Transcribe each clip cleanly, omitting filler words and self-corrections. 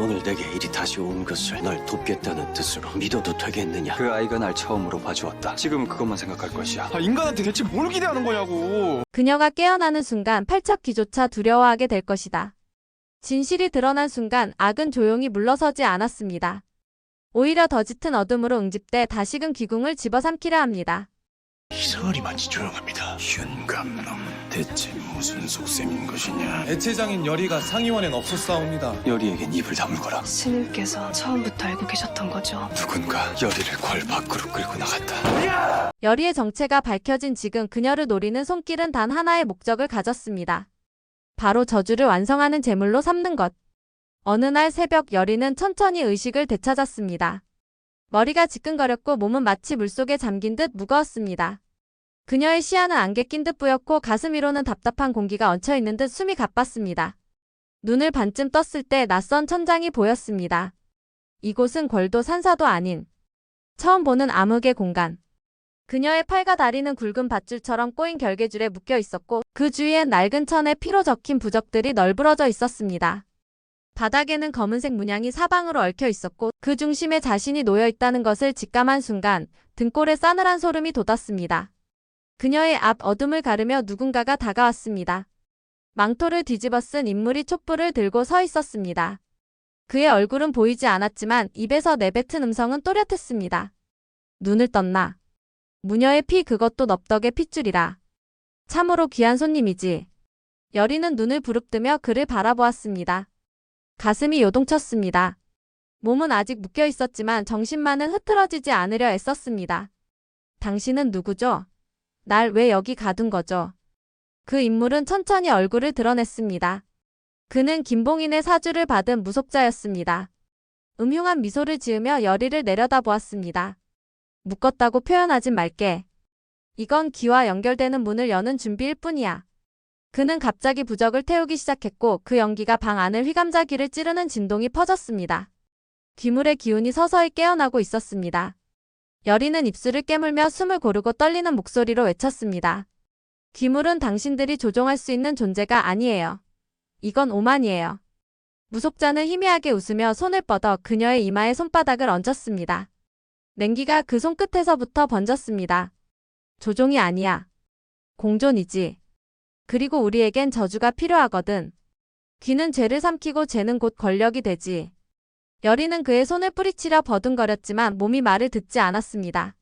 오늘 내게 일이 다시 온 것을 널 돕겠다는 뜻으로 믿어도 되겠느냐? 그 아이가 날 처음으로 봐주었다. 지금 그것만 생각할 것이야. 인간한테 대체 뭘 기대하는 거냐고. 그녀가 깨어나는 순간 팔척귀조차 두려워하게 될 것이다. 진실이 드러난 순간 악은 조용히 물러서지 않았습니다. 오히려 더 짙은 어둠으로 응집돼 다시금 귀궁을 집어삼키려 합니다. 이상하리만치 조용합니다. 현감놈, 대체 무슨 속셈인 것이냐? 애체장인 열이가 상의원엔 없었사옵니다. 여리에겐 입을 다물거라. 스님께서 처음부터 알고 계셨던 거죠. 누군가 여리를 궐 밖으로 끌고 나갔다. 열이의 정체가 밝혀진 지금 그녀를 노리는 손길은 단 하나의 목적을 가졌습니다. 바로 저주를 완성하는 제물로 삼는 것. 어느 날 새벽 열이는 천천히 의식을 되찾았습니다. 머리가 지끈거렸고 몸은 마치 물속에 잠긴 듯 무거웠습니다. 그녀의 시야는 안개 낀 듯 뿌옇고 가슴 위로는 답답한 공기가 얹혀있는 듯 숨이 가빴습니다. 눈을 반쯤 떴을 때 낯선 천장이 보였습니다. 이곳은 궐도 산사도 아닌 처음 보는 암흑의 공간. 그녀의 팔과 다리는 굵은 밧줄처럼 꼬인 결계줄에 묶여 있었고 그 주위엔 낡은 천에 피로 적힌 부적들이 널브러져 있었습니다. 바닥에는 검은색 문양이 사방으로 얽혀 있었고 그 중심에 자신이 놓여 있다는 것을 직감한 순간 등골에 싸늘한 소름이 돋았습니다. 그녀의 앞 어둠을 가르며 누군가가 다가왔습니다. 망토를 뒤집어 쓴 인물이 촛불을 들고 서 있었습니다. 그의 얼굴은 보이지 않았지만 입에서 내뱉은 음성은 또렷했습니다. 눈을 떴나? 무녀의 피 그것도 넙덕의 핏줄이라. 참으로 귀한 손님이지. 여리는 눈을 부릅뜨며 그를 바라보았습니다. 가슴이 요동쳤습니다. 몸은 아직 묶여 있었지만 정신만은 흐트러지지 않으려 애썼습니다. 당신은 누구죠? 날 왜 여기 가둔 거죠? 그 인물은 천천히 얼굴을 드러냈습니다. 그는 김봉인의 사주를 받은 무속자였습니다. 음흉한 미소를 지으며 여리를 내려다보았습니다. 묶었다고 표현하진 말게. 이건 기와 연결되는 문을 여는 준비일 뿐이야. 그는 갑자기 부적을 태우기 시작했고 그 연기가 방 안을 휘감자 귀를 찌르는 진동이 퍼졌습니다. 귀물의 기운이 서서히 깨어나고 있었습니다. 여리는 입술을 깨물며 숨을 고르고 떨리는 목소리로 외쳤습니다. 귀물은 당신들이 조종할 수 있는 존재가 아니에요. 이건 오만이에요. 무속자는 희미하게 웃으며 손을 뻗어 그녀의 이마에 손바닥을 얹었습니다. 냉기가 그 손끝에서부터 번졌습니다. 조종이 아니야. 공존이지. 그리고 우리에겐 저주가 필요하거든. 귀는 죄를 삼키고 죄는 곧 권력이 되지. 여리는 그의 손을 뿌리치려 버둥거렸지만 몸이 말을 듣지 않았습니다.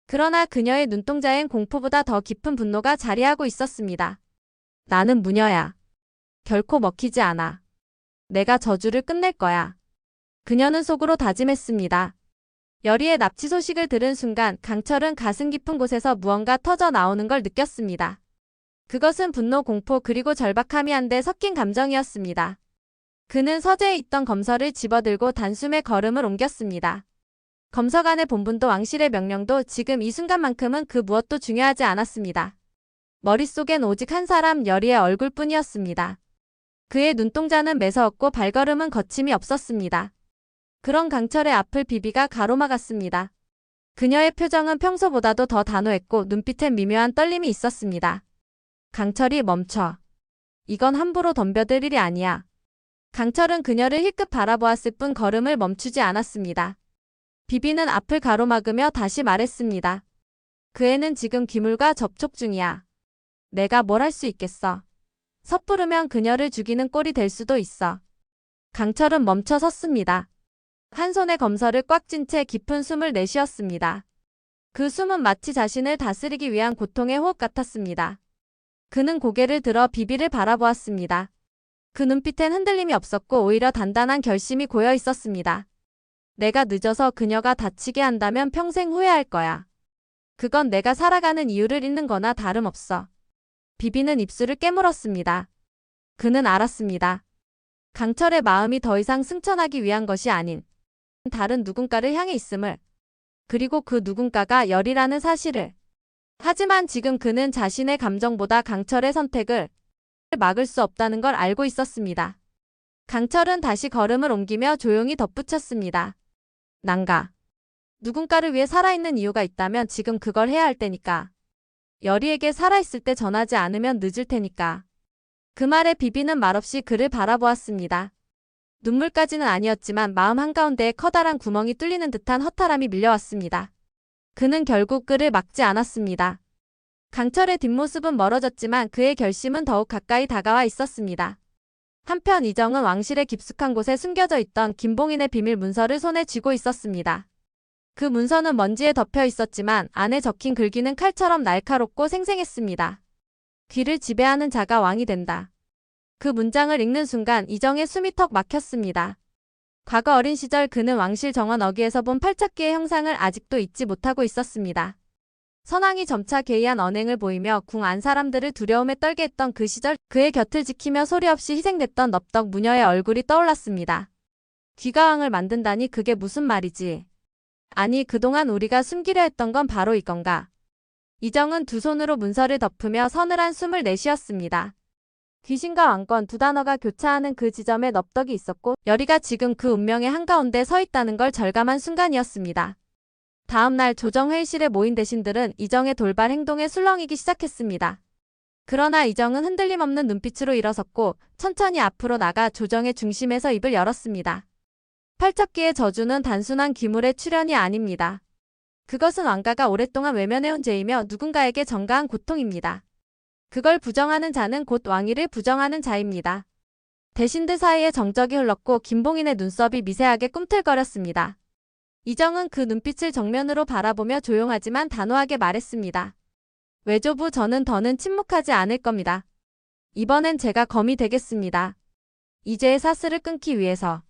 그러나 그녀의 눈동자엔 공포보다 더 깊은 분노가 자리하고 있었습니다. 나는 무녀야. 결코 먹히지 않아. 내가 저주를 끝낼 거야. 그녀는 속으로 다짐했습니다. 여리의 납치 소식을 들은 순간 강철은 가슴 깊은 곳에서 무언가 터져 나오는 걸 느꼈습니다. 그것은 분노, 공포 그리고 절박함이 한데 섞인 감정이었습니다. 그는 서재에 있던 검서를 집어들고 단숨에 걸음을 옮겼습니다. 검서관의 본분도 왕실의 명령도 지금 이 순간만큼은 그 무엇도 중요하지 않았습니다. 머릿속엔 오직 한 사람 여리의 얼굴뿐이었습니다. 그의 눈동자는 매서웠고 발걸음은 거침이 없었습니다. 그런 강철의 앞을 비비가 가로막았습니다. 그녀의 표정은 평소보다도 더 단호했고 눈빛엔 미묘한 떨림이 있었습니다. 강철이 멈춰. 이건 함부로 덤벼들 일이 아니야. 강철은 그녀를 힐끗 바라보았을 뿐 걸음을 멈추지 않았습니다. 비비는 앞을 가로막으며 다시 말했습니다. 그 애는 지금 귀물과 접촉 중이야. 내가 뭘 할 수 있겠어. 섣부르면 그녀를 죽이는 꼴이 될 수도 있어. 강철은 멈춰 섰습니다. 한 손에 검서를 꽉 쥔 채 깊은 숨을 내쉬었습니다. 그 숨은 마치 자신을 다스리기 위한 고통의 호흡 같았습니다. 그는 고개를 들어 비비를 바라보았습니다. 그 눈빛엔 흔들림이 없었고 오히려 단단한 결심이 고여 있었습니다. 내가 늦어서 그녀가 다치게 한다면 평생 후회할 거야. 그건 내가 살아가는 이유를 잃는 거나 다름없어. 비비는 입술을 깨물었습니다. 그는 알았습니다. 강철의 마음이 더 이상 승천하기 위한 것이 아닌 다른 누군가를 향해 있음을, 그리고 그 누군가가 열이라는 사실을. 하지만 지금 그는 자신의 감정보다 강철의 선택을 막을 수 없다는 걸 알고 있었습니다. 강철은 다시 걸음을 옮기며 조용히 덧붙였습니다. 난가. 누군가를 위해 살아있는 이유가 있다면 지금 그걸 해야 할 때니까. 여리에게 살아있을 때 전하지 않으면 늦을 테니까. 그 말에 비비는 말없이 그를 바라보았습니다. 눈물까지는 아니었지만 마음 한가운데에 커다란 구멍이 뚫리는 듯한 허탈함이 밀려왔습니다. 그는 결국 그를 막지 않았습니다. 강철의 뒷모습은 멀어졌지만 그의 결심은 더욱 가까이 다가와 있었습니다. 한편 이정은 왕실의 깊숙한 곳에 숨겨져 있던 김봉인의 비밀 문서를 손에 쥐고 있었습니다. 그 문서는 먼지에 덮여 있었지만 안에 적힌 글귀는 칼처럼 날카롭고 생생했습니다. 귀를 지배하는 자가 왕이 된다. 그 문장을 읽는 순간 이정의 숨이 턱 막혔습니다. 과거 어린 시절 그는 왕실 정원 어귀에서 본 팔척기의 형상을 아직도 잊지 못하고 있었습니다. 선왕이 점차 개의한 언행을 보이며 궁 안 사람들을 두려움에 떨게 했던 그 시절 그의 곁을 지키며 소리 없이 희생됐던 넙덕 무녀의 얼굴이 떠올랐습니다. 귀가 왕을 만든다니 그게 무슨 말이지? 아니 그동안 우리가 숨기려 했던 건 바로 이건가? 이정은 두 손으로 문서를 덮으며 서늘한 숨을 내쉬었습니다. 귀신과 왕권 두 단어가 교차하는 그 지점에 넙덕이 있었고 여리가 지금 그 운명의 한가운데 서 있다는 걸 절감한 순간이었습니다. 다음 날 조정회의실에 모인 대신들은 이정의 돌발 행동에 술렁이기 시작했습니다. 그러나 이정은 흔들림 없는 눈빛으로 일어섰고 천천히 앞으로 나가 조정의 중심에서 입을 열었습니다. 팔척기의 저주는 단순한 귀물의 출현이 아닙니다. 그것은 왕가가 오랫동안 외면해온 죄이며 누군가에게 전가한 고통입니다. 그걸 부정하는 자는 곧 왕위를 부정하는 자입니다. 대신들 사이에 정적이 흘렀고 김봉인의 눈썹이 미세하게 꿈틀거렸습니다. 이정은 그 눈빛을 정면으로 바라보며 조용하지만 단호하게 말했습니다. 외조부 저는 더는 침묵하지 않을 겁니다. 이번엔 제가 검이 되겠습니다. 이제의 사슬을 끊기 위해서.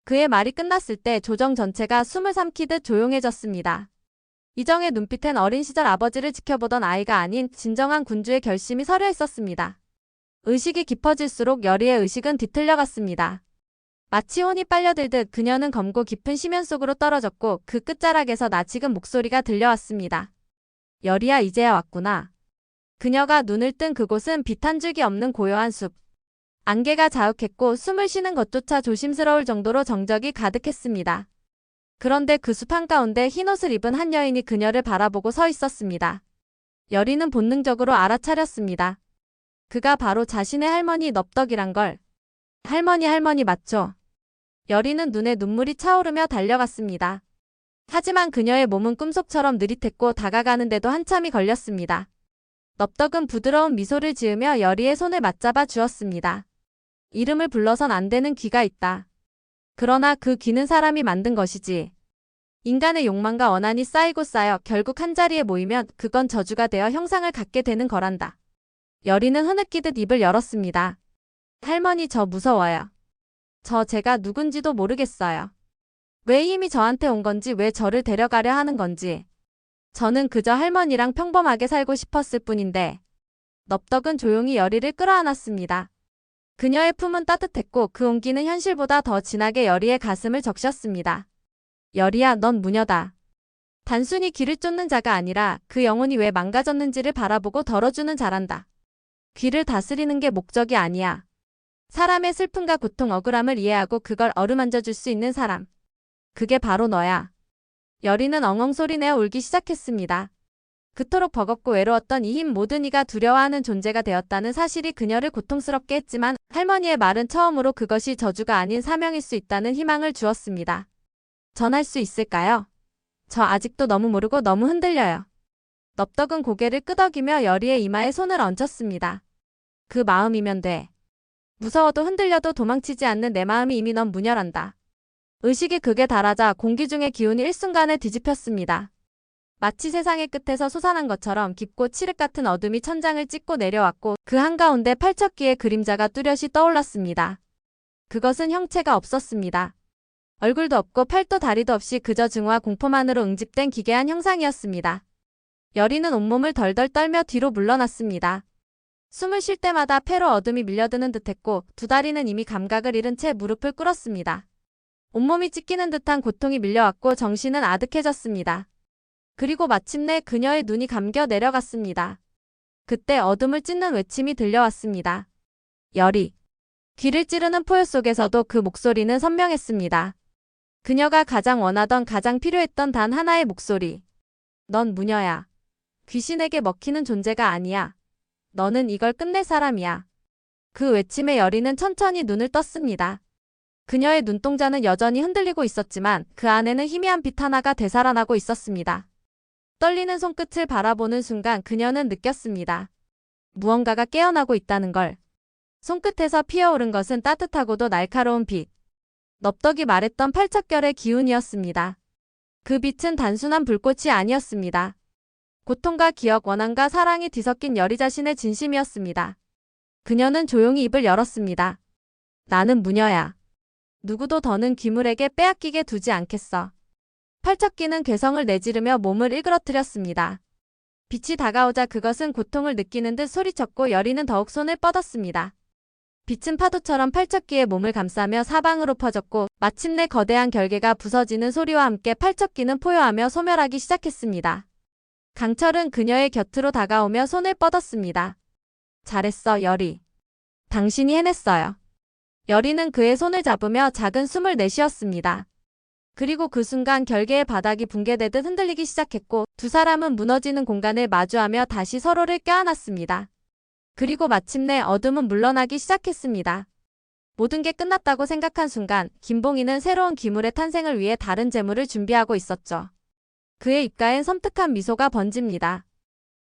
그의 말이 끝났을 때 조정 전체가 숨을 삼키듯 조용해졌습니다. 이정의 눈빛엔 어린 시절 아버지를 지켜보던 아이가 아닌 진정한 군주의 결심이 서려 있었습니다. 의식이 깊어질수록 여리의 의식은 뒤틀려갔습니다. 마치 혼이 빨려들듯 그녀는 검고 깊은 심연 속으로 떨어졌고 그 끝자락에서 나직은 목소리가 들려왔습니다. 여리야 이제야 왔구나. 그녀가 눈을 뜬 그곳은 빛 한 줄기 없는 고요한 숲. 안개가 자욱했고 숨을 쉬는 것조차 조심스러울 정도로 정적이 가득했습니다. 그런데 그 숲 한가운데 흰옷을 입은 한 여인이 그녀를 바라보고 서 있었습니다. 여리는 본능적으로 알아차렸습니다. 그가 바로 자신의 할머니 넙덕이란 걸. 할머니 맞죠? 여리는 눈에 눈물이 차오르며 달려갔습니다. 하지만 그녀의 몸은 꿈속처럼 느릿했고 다가가는데도 한참이 걸렸습니다. 넙덕은 부드러운 미소를 지으며 여리의 손을 맞잡아 주었습니다. 이름을 불러선 안 되는 귀가 있다. 그러나 그 귀는 사람이 만든 것이지. 인간의 욕망과 원한이 쌓이고 쌓여 결국 한자리에 모이면 그건 저주가 되어 형상을 갖게 되는 거란다. 여리는 흐느끼듯 입을 열었습니다. 할머니 저 무서워요. 제가 누군지도 모르겠어요. 왜 힘이 저한테 온 건지 왜 저를 데려가려 하는 건지. 저는 그저 할머니랑 평범하게 살고 싶었을 뿐인데. 넙덕은 조용히 여리를 끌어안았습니다. 그녀의 품은 따뜻했고 그 온기는 현실보다 더 진하게 여리의 가슴을 적셨습니다. 여리야 넌 무녀다. 단순히 귀를 쫓는 자가 아니라 그 영혼이 왜 망가졌는지를 바라보고 덜어주는 자란다. 귀를 다스리는 게 목적이 아니야. 사람의 슬픔과 고통, 억울함을 이해하고 그걸 어루만져 줄 수 있는 사람. 그게 바로 너야. 여리는 엉엉 소리내어 울기 시작했습니다. 그토록 버겁고 외로웠던 이 힘 모든 이가 두려워하는 존재가 되었다는 사실이 그녀를 고통스럽게 했지만 할머니의 말은 처음으로 그것이 저주가 아닌 사명일 수 있다는 희망을 주었습니다. 전 할 수 있을까요? 저 아직도 너무 모르고 너무 흔들려요. 넙덕은 고개를 끄덕이며 여리의 이마에 손을 얹혔습니다. 그 마음이면 돼. 무서워도 흔들려도 도망치지 않는 내 마음이 이미 넌 무녀란다. 의식이 극에 달하자 공기 중의 기운이 일순간에 뒤집혔습니다. 마치 세상의 끝에서 솟아난 것처럼 깊고 칠흑 같은 어둠이 천장을 찍고 내려왔고 그 한가운데 팔척기의 그림자가 뚜렷이 떠올랐습니다. 그것은 형체가 없었습니다. 얼굴도 없고 팔도 다리도 없이 그저 증오와 공포만으로 응집된 기괴한 형상이었습니다. 여리는 온몸을 덜덜 떨며 뒤로 물러났습니다. 숨을 쉴 때마다 폐로 어둠이 밀려드는 듯했고 두 다리는 이미 감각을 잃은 채 무릎을 꿇었습니다. 온몸이 찢기는 듯한 고통이 밀려왔고 정신은 아득해졌습니다. 그리고 마침내 그녀의 눈이 감겨 내려갔습니다. 그때 어둠을 찢는 외침이 들려왔습니다. 여리. 귀를 찌르는 포효 속에서도 그 목소리는 선명했습니다. 그녀가 가장 원하던 가장 필요했던 단 하나의 목소리. 넌 무녀야. 귀신에게 먹히는 존재가 아니야. 너는 이걸 끝낼 사람이야. 그 외침에 여리는 천천히 눈을 떴습니다. 그녀의 눈동자는 여전히 흔들리고 있었지만 그 안에는 희미한 빛 하나가 되살아나고 있었습니다. 떨리는 손끝을 바라보는 순간 그녀는 느꼈습니다. 무언가가 깨어나고 있다는 걸. 손끝에서 피어오른 것은 따뜻하고도 날카로운 빛. 넙덕이 말했던 팔척결의 기운이었습니다. 그 빛은 단순한 불꽃이 아니었습니다. 고통과 기억, 원한과 사랑이 뒤섞인 여리 자신의 진심이었습니다. 그녀는 조용히 입을 열었습니다. 나는 무녀야. 누구도 더는 귀물에게 빼앗기게 두지 않겠어. 팔척기는 괴성을 내지르며 몸을 일그러뜨렸습니다. 빛이 다가오자 그것은 고통을 느끼는 듯 소리쳤고 여리는 더욱 손을 뻗었습니다. 빛은 파도처럼 팔척기의 몸을 감싸며 사방으로 퍼졌고 마침내 거대한 결계가 부서지는 소리와 함께 팔척기는 포효하며 소멸하기 시작했습니다. 강철은 그녀의 곁으로 다가오며 손을 뻗었습니다. 잘했어, 여리. 당신이 해냈어요. 여리는 그의 손을 잡으며 작은 숨을 내쉬었습니다. 그리고 그 순간 결계의 바닥이 붕괴되듯 흔들리기 시작했고 두 사람은 무너지는 공간을 마주하며 다시 서로를 껴안았습니다. 그리고 마침내 어둠은 물러나기 시작했습니다. 모든 게 끝났다고 생각한 순간 김봉희는 새로운 기물의 탄생을 위해 다른 재물을 준비하고 있었죠. 그의 입가엔 섬뜩한 미소가 번집니다.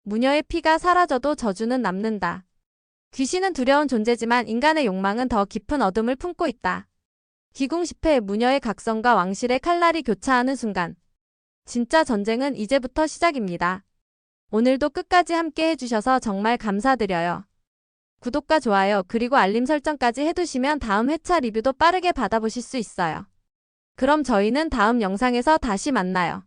무녀의 피가 사라져도 저주는 남는다. 귀신은 두려운 존재지만 인간의 욕망은 더 깊은 어둠을 품고 있다. 기궁 10회 무녀의 각성과 왕실의 칼날이 교차하는 순간. 진짜 전쟁은 이제부터 시작입니다. 오늘도 끝까지 함께 해주셔서 정말 감사드려요. 구독과 좋아요 그리고 알림 설정까지 해두시면 다음 회차 리뷰도 빠르게 받아보실 수 있어요. 그럼 저희는 다음 영상에서 다시 만나요.